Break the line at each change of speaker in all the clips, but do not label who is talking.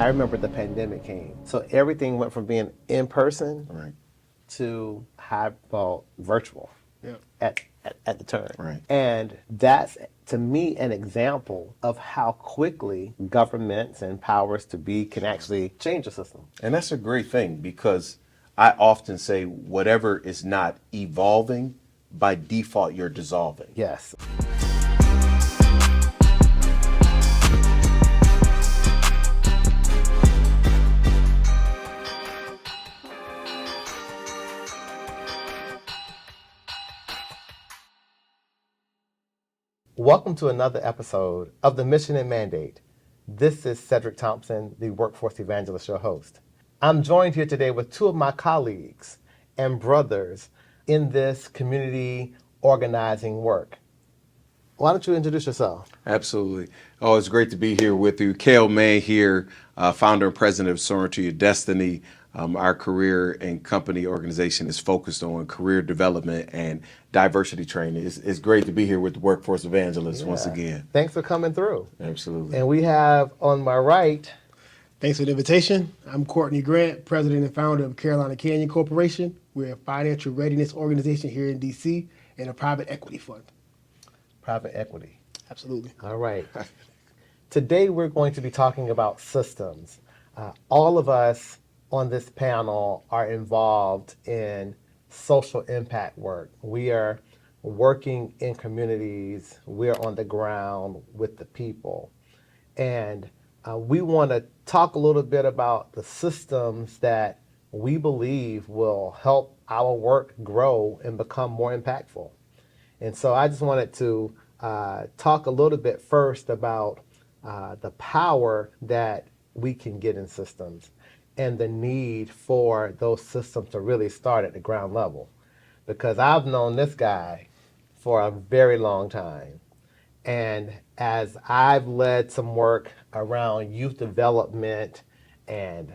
I remember the pandemic came. So everything went from being in person
Right.
to virtual
Yeah.
at the turn.
Right.
And that's, to me, an example of how quickly governments and powers to be can actually change the system.
And that's a great thing because I often say whatever is not evolving, by default, you're dissolving.
Yes. Welcome to another episode of The Mission and Mandate. This is Cedric Thompson, the Workforce Evangelist, your host. I'm joined here today with two of my colleagues and brothers in this community organizing work. Why don't you introduce yourself?
Absolutely. Oh, it's great to be here with you. Cale May here, founder and president of Soaring to Your Destiny. Our career and company organization is focused on career development and diversity training. It's great to be here with the Workforce Evangelists once again.
Thanks for coming through.
Absolutely.
And we have on my right.
Thanks for the invitation. I'm Courtney Grant, president and founder of Carolina Canyon Corporation. We're a financial readiness organization here in D.C. and a private equity fund.
Private equity.
Absolutely.
All right. Today we're going to be talking about systems. All of us on this panel are involved in social impact work. We are working in communities. We're on the ground with the people. And we want to talk a little bit about the systems that we believe will help our work grow and become more impactful. And so I just wanted to talk a little bit first about the power that we can get in systems and the need for those systems to really start at the ground level. Because I've known this guy for a very long time. And as I've led some work around youth development, and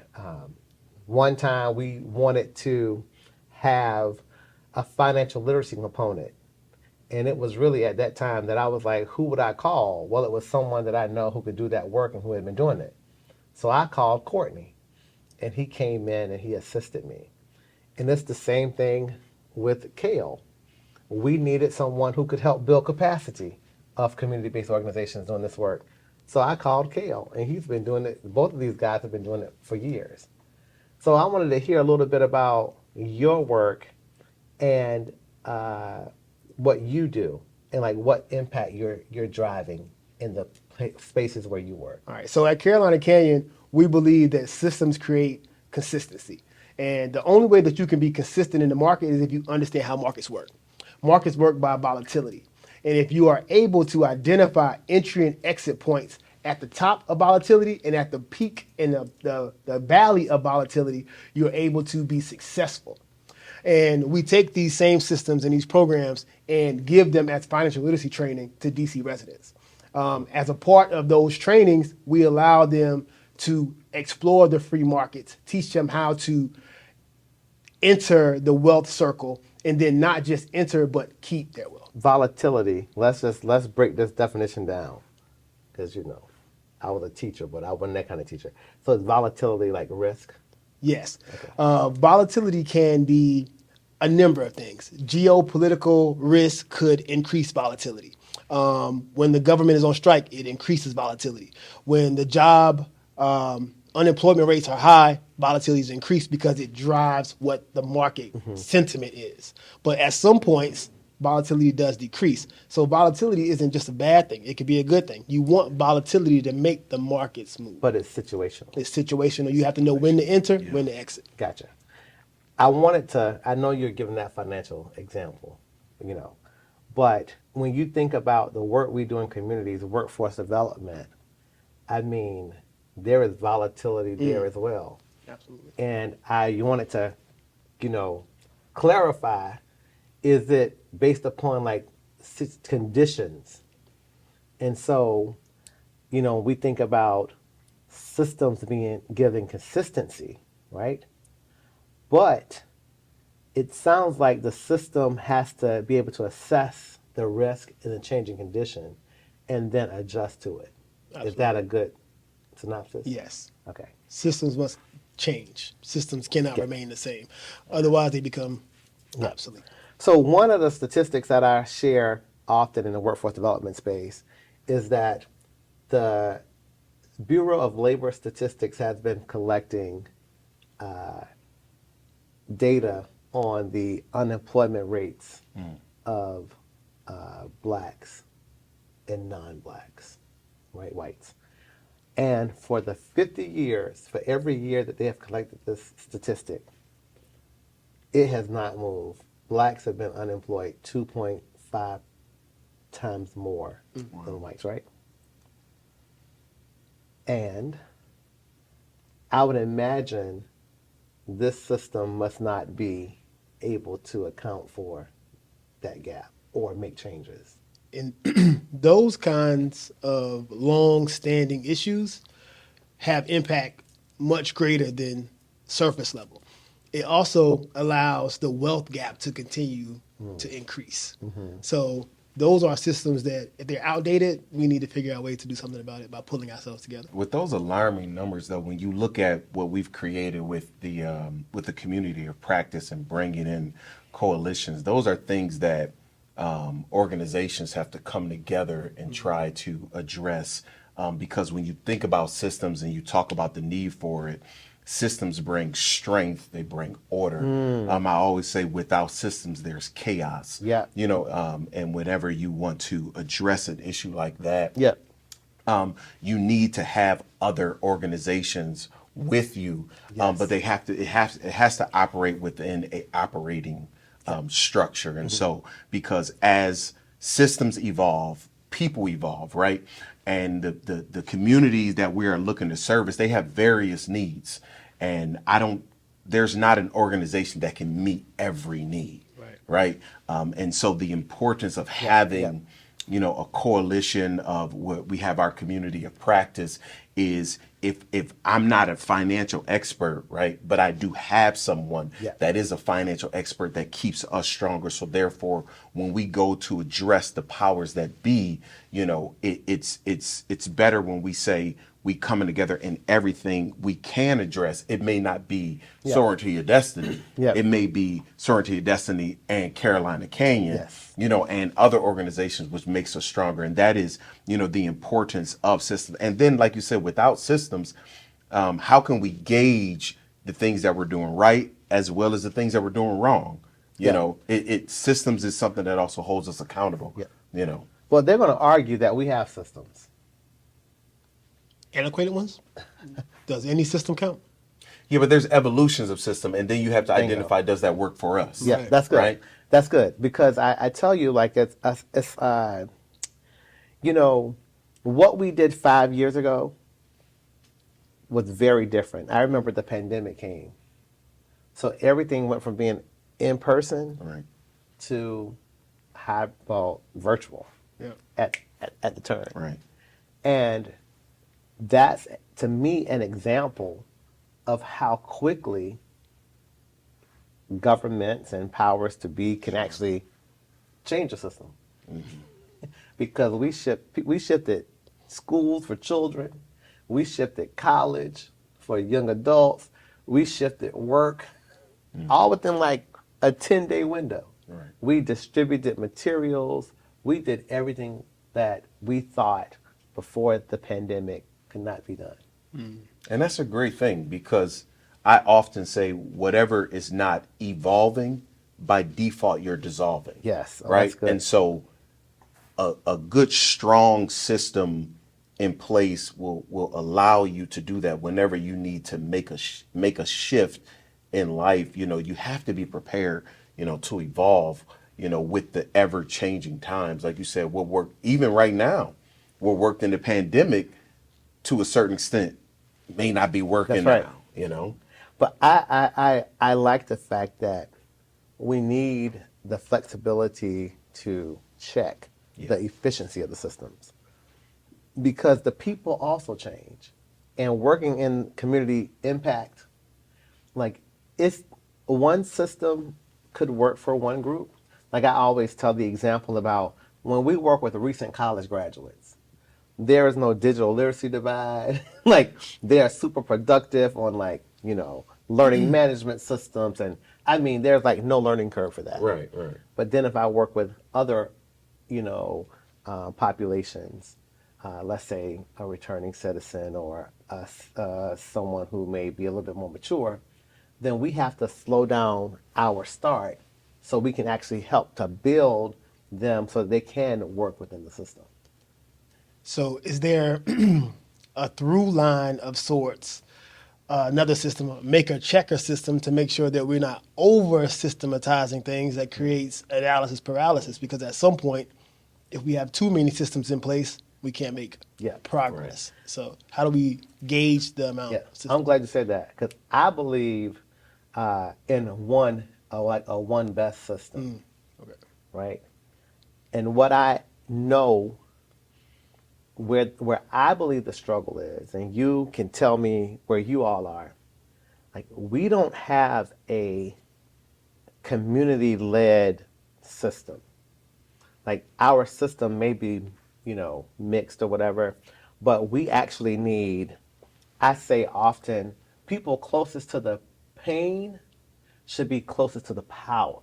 one time we wanted to have a financial literacy component. And it was really at that time that I was like, who would I call? Well, it was someone that I know who could do that work and who had been doing it. So I called Courtney, and he came in and he assisted me. And it's the same thing with Cale. We needed someone who could help build capacity of community-based organizations doing this work. So I called Cale, and he's been doing it. Both of these guys have been doing it for years. So I wanted to hear a little bit about your work and what you do and like what impact you're driving in the spaces where you work.
All right. So at Carolina Canyon, we believe that systems create consistency. And the only way that you can be consistent in the market is if you understand how markets work. Markets work by volatility. And if you are able to identify entry and exit points at the top of volatility and at the peak and the valley of volatility, you're able to be successful. And we take these same systems and these programs and give them as financial literacy training to DC residents. As a part of those trainings, we allow them to explore the free markets, teach them how to enter the wealth circle, and then not just enter, but keep their wealth.
Volatility. Let's break this definition down, because I was a teacher, but I wasn't that kind of teacher. So is volatility like risk?
Yes. Okay. Volatility can be a number of things. Geopolitical risk could increase volatility. When the government is on strike, it increases volatility. When the job unemployment rates are high, volatility is increased because it drives what the market sentiment is. But at some points, volatility does decrease. So volatility isn't just a bad thing. It could be a good thing. You want volatility to make the markets move.
But it's situational.
It's situational. You have to know when to enter, when to exit.
Gotcha. I know you're giving that financial example, but when you think about the work we do in communities, workforce development, I mean, there is volatility there as well.
Absolutely.
And you wanted to, clarify, is it based upon like conditions? And so, we think about systems giving consistency, right? But it sounds like the system has to be able to assess the risk in a changing condition and then adjust to it.
Absolutely.
Is that a good synopsis?
Yes.
Okay.
Systems must change. Systems cannot
Yeah.
remain the same. Otherwise, they become
Yeah.
obsolete.
So one of the statistics that I share often in the workforce development space is that the Bureau of Labor Statistics has been collecting data on the unemployment rates of blacks and non-blacks, right, whites. And for the 50 years, for every year that they have collected this statistic, it has not moved. Blacks have been unemployed 2.5 times more than whites, right? And I would imagine this system must not be able to account for that gap or make changes.
And those kinds of long-standing issues have impact much greater than surface level. It also allows the wealth gap to continue to increase. So those are systems that, if they're outdated, we need to figure out a way to do something about it by pulling ourselves together.
With those alarming numbers, though, when you look at what we've created with the community of practice and bringing in coalitions, those are things that organizations have to come together and try to address. Because when you think about systems and you talk about the need for it, systems bring strength, they bring order. I always say without systems, there's chaos.
Yeah.
And whenever you want to address an issue like that,
Yep.
you need to have other organizations with you,
Yes.
but it has to operate within a operating structure. And so, because as systems evolve, people evolve, right? And the communities that we are looking to service, they have various needs, and there's not an organization that can meet every need, right? And so the importance of having a coalition of what we have, our community of practice, is if I'm not a financial expert, right, but I do have someone that is a financial expert that keeps us stronger. So therefore, when we go to address the powers that be, it's better when we say we coming together in everything we can address. It may not be Soaring to Your Destiny.
Yeah.
It may be Soaring to Your Destiny and Carolina Canyon,
Yes.
and other organizations, which makes us stronger. And that is, the importance of systems. And then, like you said, without systems, how can we gauge the things that we're doing right as well as the things that we're doing wrong? Systems is something that also holds us accountable.
Yeah. Well, they're going to argue that we have systems.
Antiquated ones? Does any system count?
Yeah, but there's evolutions of system, and then you have to
Bingo.
identify, does that work for us?
Yeah,
Right.
that's good.
Right?
That's good because I tell you, like it's what we did 5 years ago was very different. I remember the pandemic came, so everything went from being in person
Right.
to virtual
Yeah.
at the turn.
Right.
And that's, to me, an example of how quickly governments and powers to be can actually change a system. Because we shifted schools for children, we shifted college for young adults, we shifted work, all within like a 10-day window.
Right.
We distributed materials, we did everything that we thought before the pandemic could not be done.
And that's a great thing, because I often say whatever is not evolving, by default, you're dissolving.
Yes. Oh,
Right.
that's good.
And so a good, strong system in place will allow you to do that whenever you need to make a shift in life. You have to be prepared, to evolve, with the ever changing times. Like you said, what worked even right now, what worked in the pandemic to a certain extent may not be working
That's right.
now.
But I like the fact that we need the flexibility to check the efficiency of the systems, because the people also change. And working in community impact, like, it's one system could work for one group. Like I always tell the example about when we work with recent college graduates, there is no digital literacy divide. Like they are super productive on like, learning management systems. And I mean, there's like no learning curve for that.
Right, right.
But then if I work with other, populations, let's say a returning citizen or someone who may be a little bit more mature, then we have to slow down our start so we can actually help to build them so they can work within the system.
So, is there a through line of sorts, another system, a maker checker system, to make sure that we're not over systematizing things that creates analysis paralysis? Because at some point, if we have too many systems in place, we can't make
Yeah.
progress. So, how do we gauge the amount
Yeah,
of systems?
I'm glad you said that because I believe in one, like a one best system,
Okay.
right? And what I know, where I believe the struggle is, and you can tell me where you all are. Like we don't have a community led system. Like our system may be, mixed or whatever, but we actually need, I say often, people closest to the pain should be closest to the power,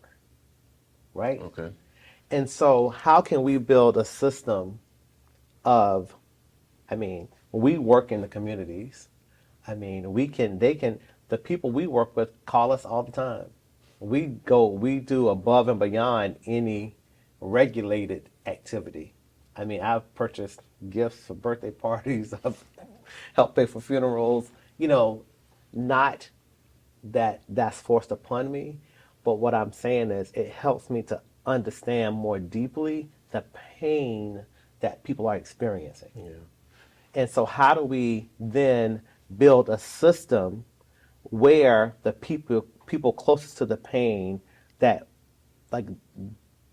right?
Okay.
And so, how can we build a system of, I mean, we work in the communities. I mean, the people we work with call us all the time. We do above and beyond any regulated activity. I mean, I've purchased gifts for birthday parties, I've helped pay for funerals, not that that's forced upon me, but what I'm saying is it helps me to understand more deeply the pain that people are experiencing.
Yeah.
And so, how do we then build a system where the people closest to the pain that like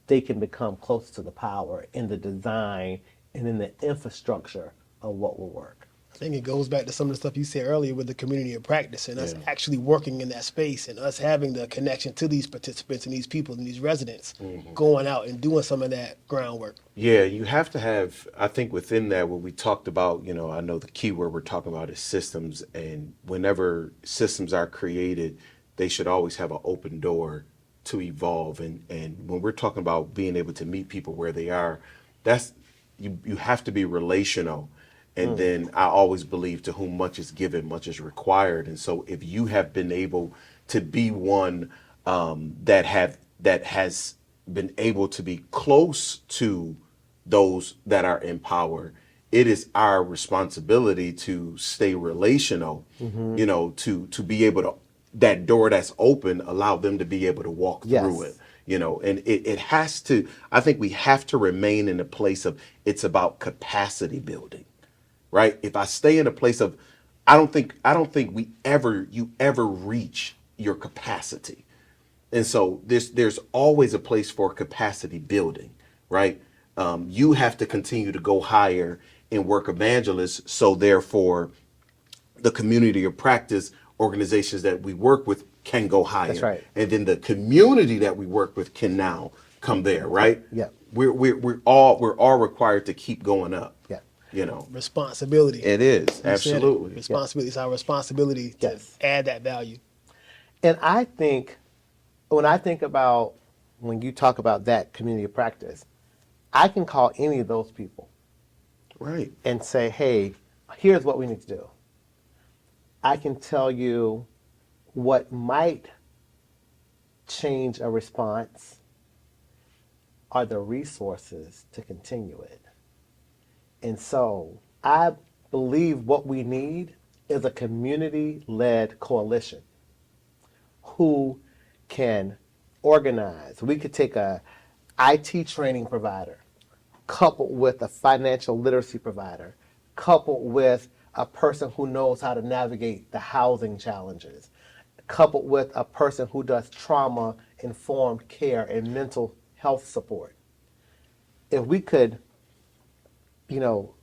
they can become close to the power in the design and in the infrastructure of what will work?
I think it goes back to some of the stuff you said earlier with the community of practice and us
Yeah.
actually working in that space and us having the connection to these participants and these people and these residents going out and doing some of that groundwork.
Yeah, you have to have, I think within that, what we talked about, I know the key word we're talking about is systems. And whenever systems are created, they should always have an open door to evolve. And when we're talking about being able to meet people where they are, that's, you have to be relational. And then I always believe to whom much is given, much is required. And so if you have been able to be one that has been able to be close to those that are in power, it is our responsibility to stay relational, to be able to, that door that's open, allow them to be able to walk through it.
Yes.
And it has to, I think we have to remain in a place of, it's about capacity building, right? If I stay in a place of, I don't think you ever reach your capacity. And so there's always a place for capacity building, right? You have to continue to go higher in work evangelists. So therefore, the community of practice organizations that we work with can go higher.
That's right.
And then the community that we work with can now come there, right?
Yeah.
We're all required to keep going up.
Yeah.
Responsibility.
It is,
You said it.
absolutely.
Responsibility. It's our responsibility to
Yes.
add that value.
And I think when you talk about that community of practice, I can call any of those people
Right.
and say, hey, here's what we need to do. I can tell you what might change a response are the resources to continue it. And so I believe what we need is a community led coalition who can organize. We could take a IT training provider, coupled with a financial literacy provider, coupled with a person who knows how to navigate the housing challenges, coupled with a person who does trauma informed care and mental health support. If we could, you know,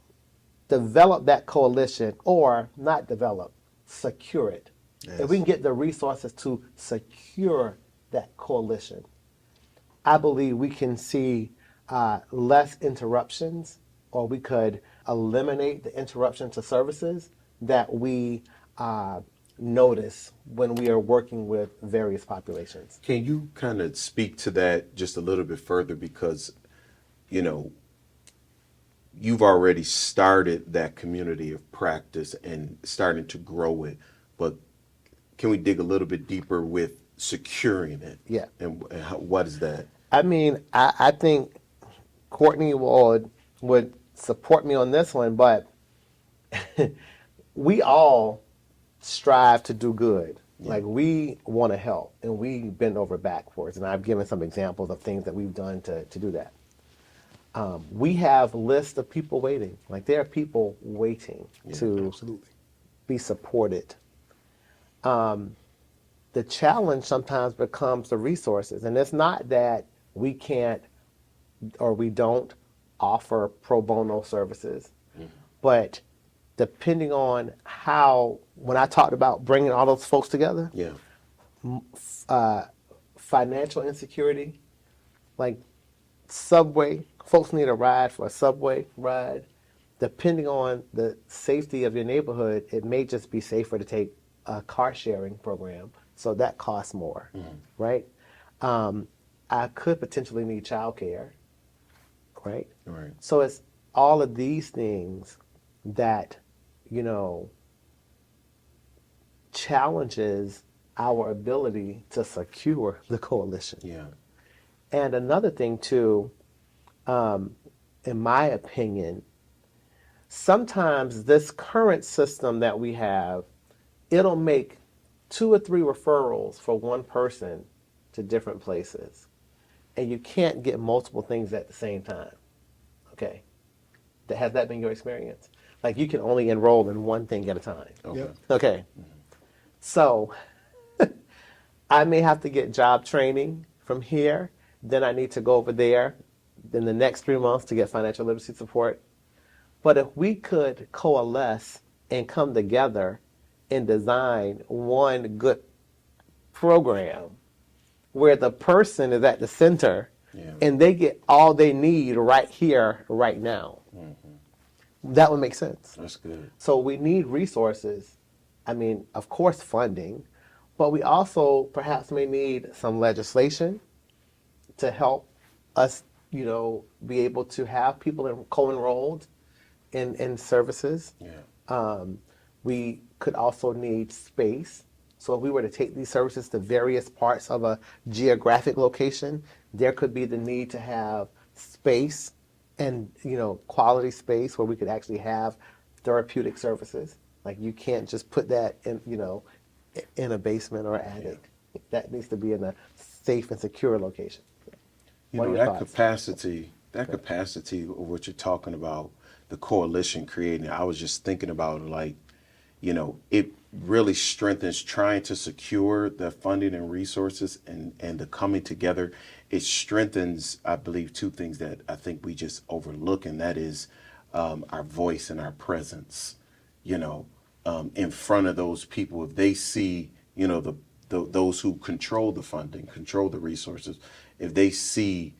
develop that coalition or not develop, secure it.
Yes.
If we can get the resources to secure that coalition, I believe we can see less interruptions, or we could eliminate the interruption to services that we notice when we are working with various populations.
Can you kind of speak to that just a little bit further? Because, you know, you've already started that community of practice and starting to grow it, but can we dig a little bit deeper with securing it?
Yeah.
And what is that?
I mean, I think Courtney would support me on this one, but we all strive to do good. Like we want to help and we bend over backwards. And I've given some examples of things that we've done to do that. We have lists of people waiting. Like there are people waiting to
Absolutely.
be supported. The challenge sometimes becomes the resources. And it's not that we can't or we don't offer pro bono services, but depending on how, when I talked about bringing all those folks together,
Yeah.
financial insecurity, like subway, folks need a ride for a subway ride. Depending on the safety of your neighborhood, it may just be safer to take a car sharing program. So that costs more, right? I could potentially need childcare, right?
Right.
So it's all of these things that, you know, challenges our ability to secure the coalition.
Yeah.
And another thing too, in my opinion, sometimes this current system that we have, it'll make 2 or 3 referrals for one person to different places. And you can't get multiple things at the same time. Okay. Has that been your experience? Like you can only enroll in one thing at a time.
Okay.
Yep.
Okay. So I may have to get job training from here. Then I need to go over there in the next 3 months to get financial literacy support. But if we could coalesce and come together and design one good program where the person is at the center and they get all they need right here, right now, that would make sense.
That's good.
So we need resources. I mean, of course, funding, but we also perhaps may need some legislation to help us, you know, be able to have people co-enrolled in services.
Yeah.
We could also need space. So if we were to take these services to various parts of a geographic location, there could be the need to have space and, you know, quality space where we could actually have therapeutic services. Like you can't just put that in, you know, in a basement or attic. That needs to be in a safe and secure location.
You
What
know,
are your
that
thoughts?
capacity of what you're talking about, the coalition creating, I was just thinking about like, you know, it really strengthens trying to secure the funding and resources and the coming together. It strengthens, I believe, 2 things that I think we just overlook, and that is our voice and our presence, you know, in front of those people. If they see, you know, those who control the funding, control the resources, if they see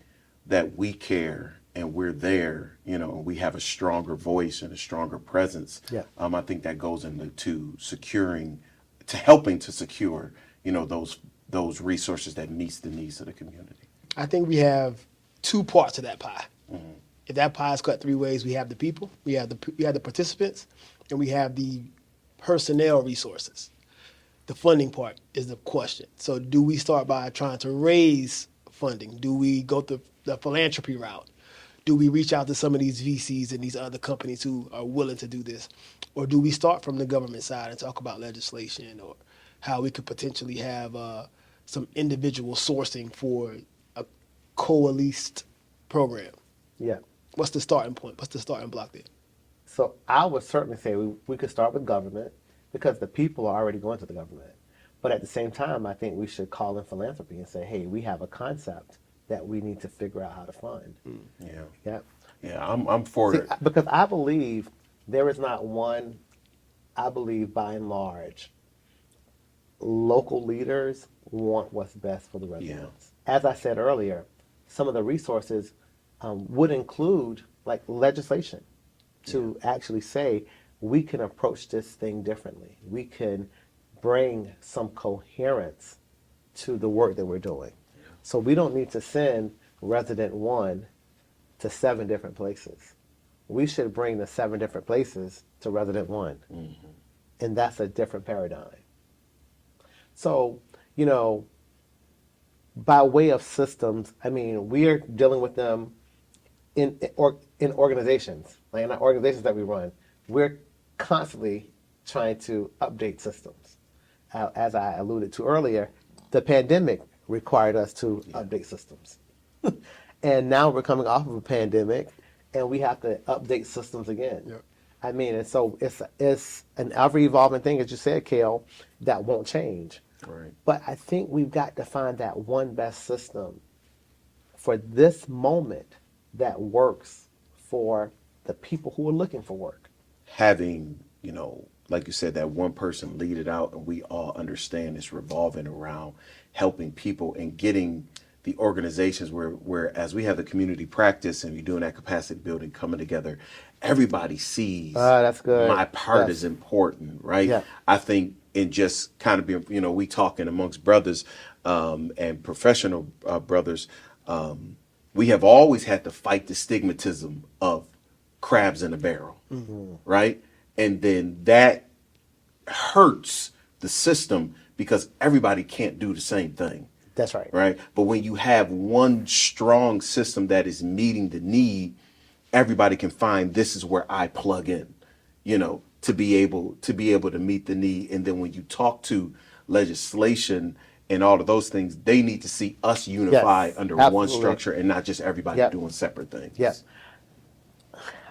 that we care and we're there, you know, we have a stronger voice and a stronger presence.
Yeah.
I think that goes into helping to secure, you know, those resources that meets the needs of the community.
I think we have 2 parts of that pie. If that pie is cut 3 ways, we have the people, we have the participants, and we have the personnel resources. The funding part is the question. So do we start by trying to raise funding? Do we go the philanthropy route? Do we reach out to some of these VCs and these other companies who are willing to do this? Or do we start from the government side and talk about legislation or how we could potentially have some individual sourcing for a coalesced program?
Yeah.
What's the starting point? What's the starting block there?
So I would certainly say we could start with government because the people are already going to the government. But at the same time, I think we should call in philanthropy and say, hey, we have a concept that we need to figure out how to fund.
Yeah.
Yeah.
Yeah, I'm for
See,
it.
because I believe there is not one, I believe by and large, local leaders want what's best for the residents. As I said earlier, some of the resources would include like legislation. to actually say we can approach this thing differently. We can bring some coherence to the work that we're doing. So we don't need to send resident one to 7 different places. We should bring the 7 different places to resident one. And that's a different paradigm. So, you know, by way of systems, I mean, we're dealing with them in organizations, like in our organizations that we run. We're constantly trying to update systems. As I alluded to earlier, the pandemic required us to update systems. And now we're coming off of a pandemic and we have to update systems again.
Yep.
I mean, and so it's an ever evolving thing, as you said, Kale, that won't change.
Right.
But I think we've got to find that one best system for this moment that works for the people who are looking for work.
Having, like you said, that one person lead it out, and we all understand it's revolving around helping people and getting the organizations where as we have the community practice and you're doing that capacity building coming together, everybody sees
That's good.
my part
Yes.
is important, right?
Yeah.
I think in just kind of being, we talking amongst brothers and professional brothers, we have always had to fight the stigmatism of crabs in a barrel, right? And then that hurts the system because everybody can't do the same thing.
That's right.
Right. But when you have one strong system that is meeting the need, everybody can find this is where I plug in, to be able to meet the need. And then when you talk to legislation and all of those things, they need to see us unify
Yes,
under one
absolutely.
structure and not just everybody
Yep.
doing separate things.
Yes.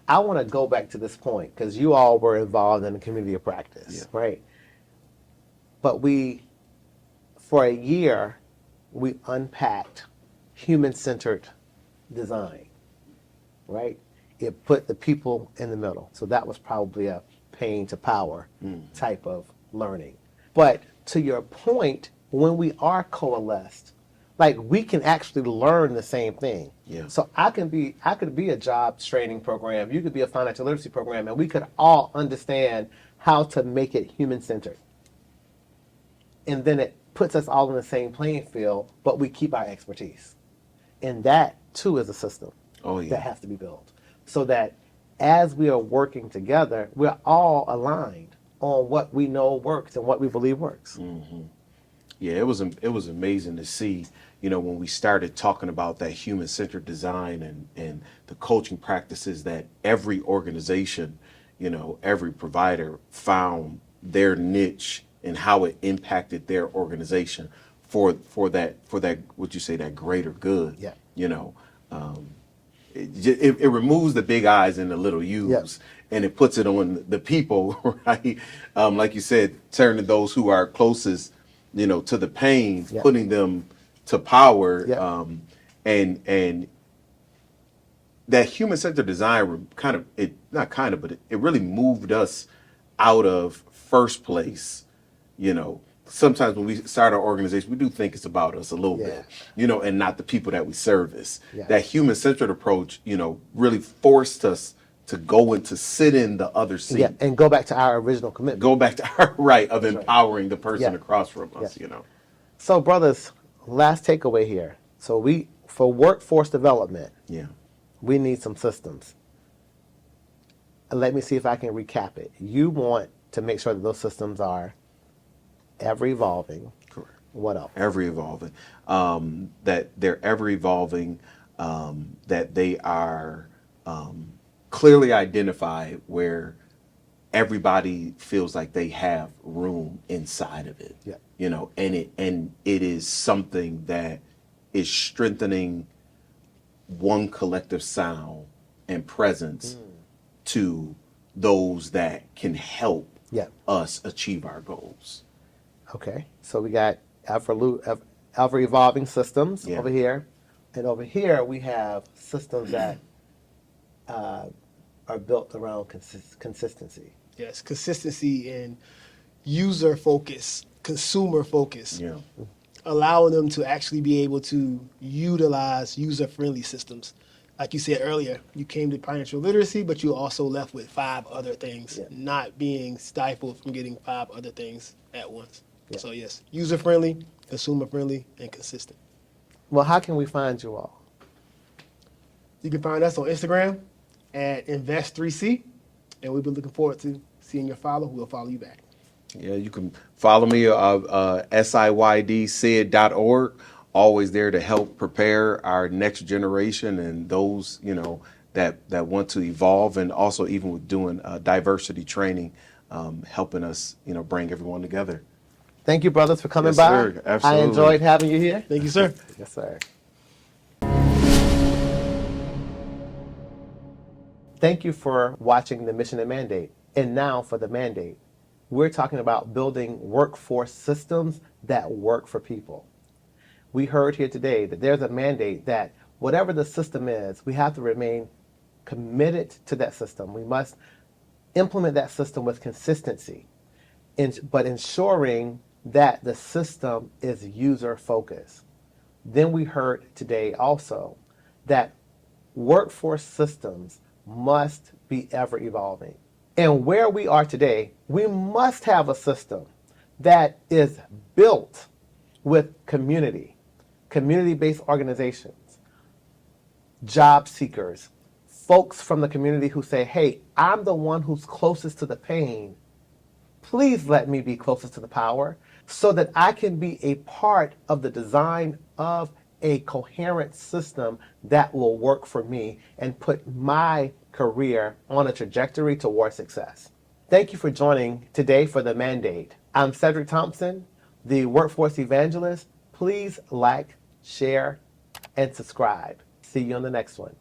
I want to go back to this point because you all were involved in the community of practice, right? But for a year, we unpacked human-centered design, right? It put the people in the middle. So that was probably a pain to power type of learning. But to your point, when we are coalesced, like we can actually learn the same thing.
Yeah.
So I could be a jobs training program, you could be a financial literacy program, and we could all understand how to make it human-centered. And then it puts us all in the same playing field, but we keep our expertise. And that, too, is a system that has to be built. So that as we are working together, we're all aligned on what we know works and what we believe works.
Yeah, it was amazing to see, when we started talking about that human-centered design and the coaching practices that every organization, every provider found their niche and how it impacted their organization for that would you say that greater good.
Yeah.
It removes the big I's and the little U's, and it puts it on the people, right? Like you said, turning those who are closest, to the pain, putting them to power, and that human-centered design it really moved us out of first place. Sometimes when we start our organization, we do think it's about us a little bit, and not the people that we service.
Yeah.
That human-centered approach, really forced us to go and to sit in the other seat.
Yeah, and go back to our original commitment.
Go back to our right of empowering the person
Yeah.
across from us,
So, brothers, last takeaway here. So for workforce development,
Yeah.
we need some systems. And let me see if I can recap it. You want to make sure that those systems are ever evolving.
Correct.
What else?
Ever evolving. That they're ever evolving, that they are clearly identified where everybody feels like they have room inside of it.
Yeah.
And it is something that is strengthening one collective sound and presence to those that can help us achieve our goals.
Okay, so we got ever evolving systems
Yeah.
over here, and over here we have systems that are built around consistency.
Yes, consistency and user focus, consumer focus,
Yeah.
allowing them to actually be able to utilize user-friendly systems like you said earlier, you came to financial literacy, but you also left with 5 other things,
Yeah.
not being stifled from getting 5 other things at once.
Yeah.
So yes, user friendly, consumer friendly, and consistent.
Well, how can we find you all?
You can find us on Instagram at Invest3C, and we've been looking forward to seeing your follow. We'll follow you back.
Yeah, you can follow me, SIYDSID.org. Always there to help prepare our next generation and those, that want to evolve, and also even with doing diversity training, helping us, bring everyone together.
Thank you, brothers, for coming
Yes,
by.
sir.
I
Absolutely.
enjoyed having you here.
Thank you, sir.
Yes, sir. Thank you for watching the Mission and Mandate. And now for the mandate. We're talking about building workforce systems that work for people. We heard here today that there's a mandate that whatever the system is, we have to remain committed to that system. We must implement that system with consistency, but ensuring that the system is user focused. Then we heard today also that workforce systems must be ever evolving. And where we are today, we must have a system that is built with community-based organizations, job seekers, folks from the community who say, hey, I'm the one who's closest to the pain. Please let me be closest to the power so that I can be a part of the design of a coherent system that will work for me and put my career on a trajectory toward success. Thank you for joining today for The Mandate. I'm Cedric Thompson, the Workforce Evangelist. Please like, share, and subscribe. See you on the next one.